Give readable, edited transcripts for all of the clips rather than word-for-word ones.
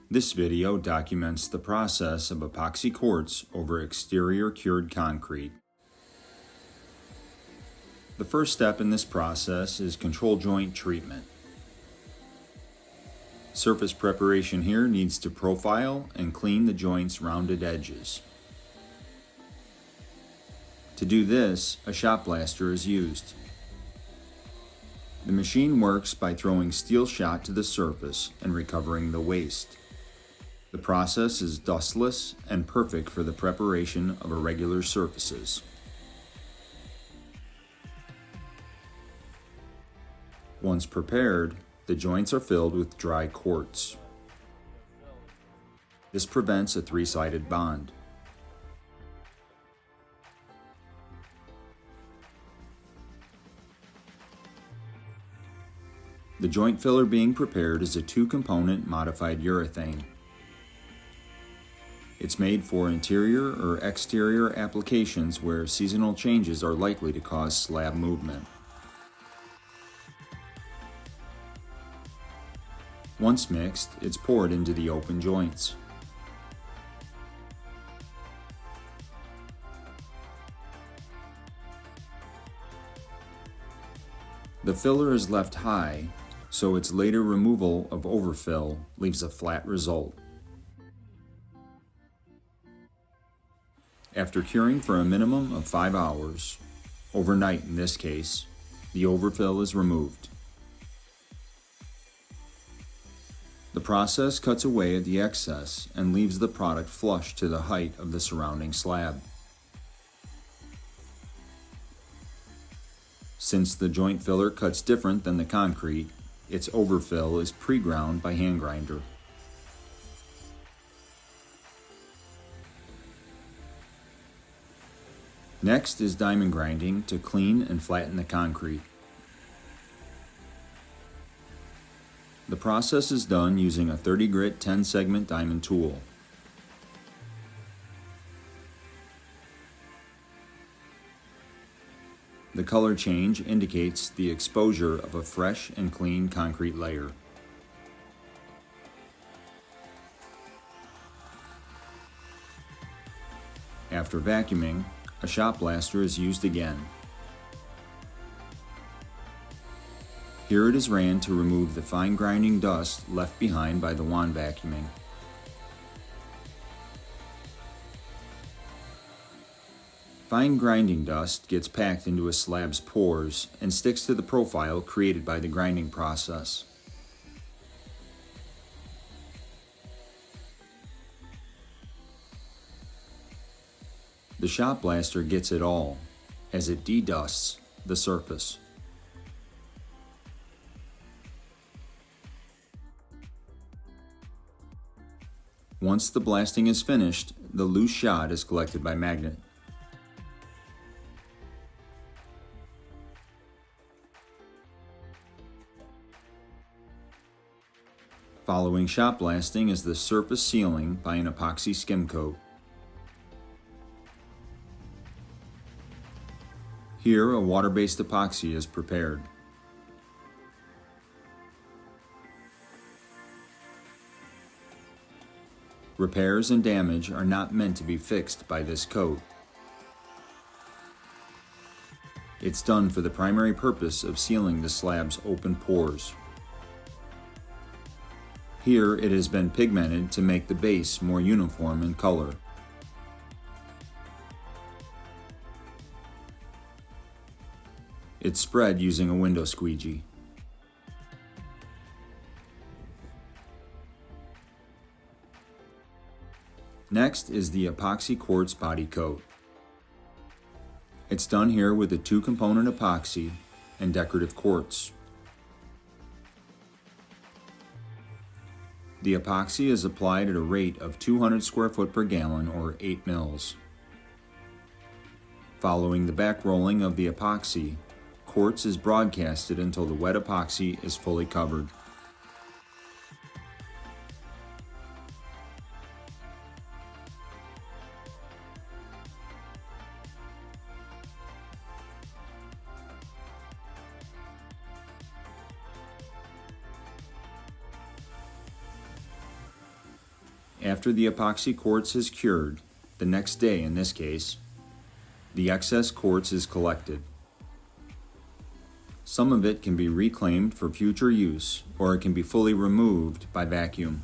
This video documents the process of epoxy quartz over exterior cured concrete. The first step in this process is control joint treatment. Surface preparation here needs to profile and clean the joint's rounded edges. To do this, a shot blaster is used. The machine works by throwing steel shot to the surface and recovering the waste. The process is dustless and perfect for the preparation of irregular surfaces. Once prepared, the joints are filled with dry quartz. This prevents a three-sided bond. The joint filler being prepared is a two-component modified urethane. It's made for interior or exterior applications where seasonal changes are likely to cause slab movement. Once mixed, it's poured into the open joints. The filler is left high, so its later removal of overfill leaves a flat result. After curing for a minimum of 5 hours, overnight in this case, the overfill is removed. The process cuts away at the excess and leaves the product flush to the height of the surrounding slab. Since the joint filler cuts different than the concrete, its overfill is pre-ground by hand grinder. Next is diamond grinding to clean and flatten the concrete. The process is done using a 30 grit 10 segment diamond tool. The color change indicates the exposure of a fresh and clean concrete layer. After vacuuming, a shot blaster is used again. Here it is ran to remove the fine grinding dust left behind by the wand vacuuming. Fine grinding dust gets packed into a slab's pores and sticks to the profile created by the grinding process. The shot blaster gets it all, as it dedusts the surface. Once the blasting is finished, the loose shot is collected by magnet. Following shot blasting is the surface sealing by an epoxy skim coat. Here, a water-based epoxy is prepared. Repairs and damage are not meant to be fixed by this coat. It's done for the primary purpose of sealing the slab's open pores. Here, it has been pigmented to make the base more uniform in color. It's spread using a window squeegee. Next is the epoxy quartz body coat. It's done here with a two-component epoxy and decorative quartz. The epoxy is applied at a rate of 200 square foot per gallon or 8 mils. Following the back rolling of the epoxy, quartz is broadcasted until the wet epoxy is fully covered. After the epoxy quartz is cured, the next day in this case, the excess quartz is collected. Some of it can be reclaimed for future use, or it can be fully removed by vacuum.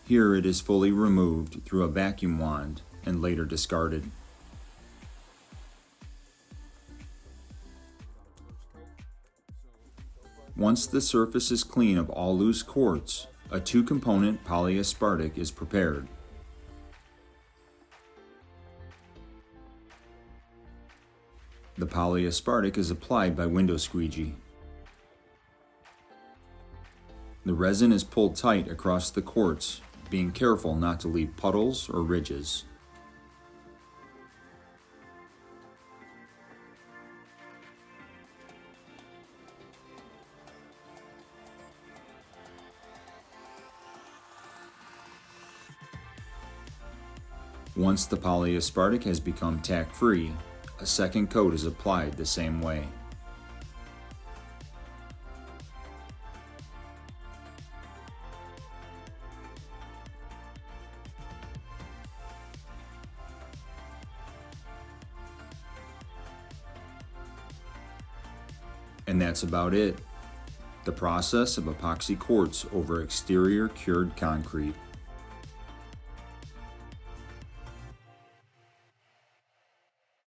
Here it is fully removed through a vacuum wand and later discarded. Once the surface is clean of all loose quartz, a 2-component polyaspartic is prepared. The polyaspartic is applied by window squeegee. The resin is pulled tight across the quartz, being careful not to leave puddles or ridges. Once the polyaspartic has become tack-free, a second coat is applied the same way. And that's about it. The process of epoxy quartz over exterior cured concrete.